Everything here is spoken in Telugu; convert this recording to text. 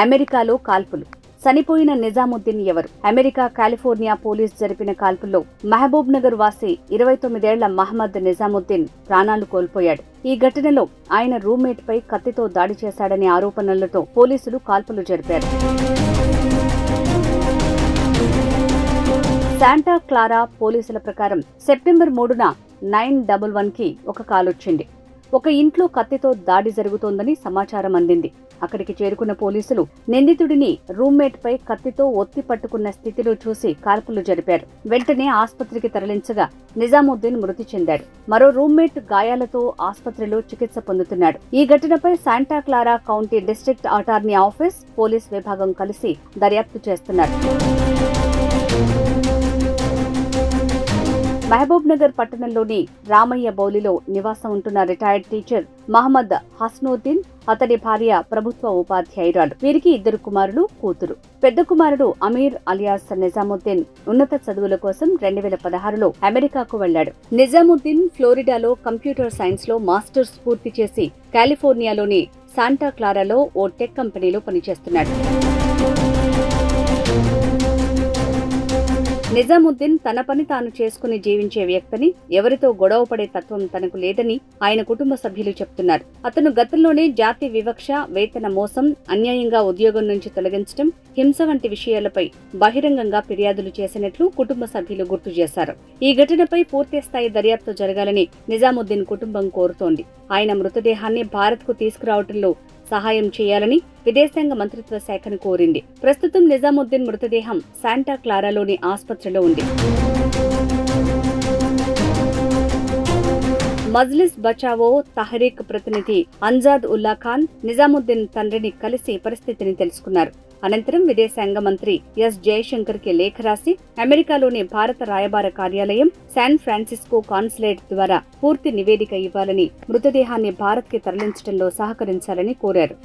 అమెరికాలో కాల్పులు. చనిపోయిన నిజాముద్దీన్ ఎవరు? అమెరికా కాలిఫోర్నియా పోలీస్ జరిపిన కాల్పుల్లో మహబూబ్ నగర్ వాసి 29 ఏళ్ల మహమ్మద్ నిజాముద్దీన్ ప్రాణాలు కోల్పోయాడు. ఈ ఘటనలో ఆయన రూమ్మేట్ పై కత్తితో దాడి చేశాడనే ఆరోపణలతో పోలీసులు కాల్పులు జరిపారు. శాంటా క్లారా పోలీసుల ప్రకారం సెప్టెంబర్ 3న 911కి ఒక కాలొచ్చింది. ఒక ఇంట్లో కత్తితో దాడి జరుగుతోందని సమాచారం అందింది. అక్కడికి చేరుకున్న పోలీసులు నిందితుడిని రూమ్మేట్ పై కత్తితో ఒత్తి పట్టుకున్న స్థితిలో చూసి కాల్పులు జరిపారు. వెంటనే ఆస్పత్రికి తరలించగా నిజాముద్దీన్ మృతి చెందాడు. మరో రూమ్మేట్ గాయాలతో ఆస్పత్రిలో చికిత్స పొందుతున్నాడు. ఈ ఘటనపై Santa Clara county district attorney office, police విభాగం కలిసి దర్యాప్తు చేస్తున్నారు. మహబూబ్ నగర్ పట్టణంలోని రామయ్య బౌలిలో నివాసం ఉంటున్న రిటైర్డ్ టీచర్ మహమ్మద్ హస్నుద్దీన్, అతడి భార్య ప్రభుత్వ ఉపాధ్యాయురాలు. వీరికి 2 కుమారులు, కూతురు. పెద్ద కుమారుడు అమీర్ అలియాస్ నిజాముద్దీన్ ఉన్నత చదువుల కోసం 2016లో అమెరికాకు వెళ్లాడు. నిజాముద్దీన్ ఫ్లోరిడాలో కంప్యూటర్ సైన్స్ లో మాస్టర్స్ పూర్తి చేసి కాలిఫోర్నియాలోని శాంటా క్లారాలో ఓ టెక్ కంపెనీలో పనిచేస్తున్నాడు. నిజాముద్దీన్ తన పని తాను చేసుకుని జీవించే వ్యక్తిని, ఎవరితో గొడవపడే తత్వం తనకు లేదని ఆయన కుటుంబ సభ్యులు చెప్తున్నారు. అతను గతంలోనే జాతి వివక్ష, వేతన మోసం, అన్యాయంగా ఉద్యోగం నుంచి తొలగించడం, హింస వంటి విషయాలపై బహిరంగంగా ఫిర్యాదులు చేసినట్లు కుటుంబ సభ్యులు గుర్తు చేశారు. ఈ ఘటనపై పూర్తిస్థాయి దర్యాప్తు జరగాలని నిజాముద్దీన్ కుటుంబం కోరుతోంది. ఆయన మృతదేహాన్ని భారత్కు తీసుకురావడంలో సహాయం చేయాలని విదేశాంగ మంత్రిత్వ శాఖను కోరింది. ప్రస్తుతం నిజాముద్దీన్ మృతదేహం శాంటా క్లారాలోని ఆస్పత్రిలో ఉంది. మజ్లిస్ బచావో తహరీక్ ప్రతినిధి అంజాద్ ఉల్లా ఖాన్ నిజాముద్దీన్ తండ్రిని కలిసి పరిస్థితిని తెలుసుకున్నారు. అనంతరం విదేశాంగ మంత్రి ఎస్ జయశంకర్ కి లేఖ రాసి అమెరికాలోని భారత రాయబార కార్యాలయం, శాన్ ఫ్రాన్సిస్కో కాన్సులేట్ ద్వారా పూర్తి నివేదిక ఇవ్వాలని, మృతదేహాన్ని భారత్ కి తరలించడంలో సహకరించాలని కోరారు.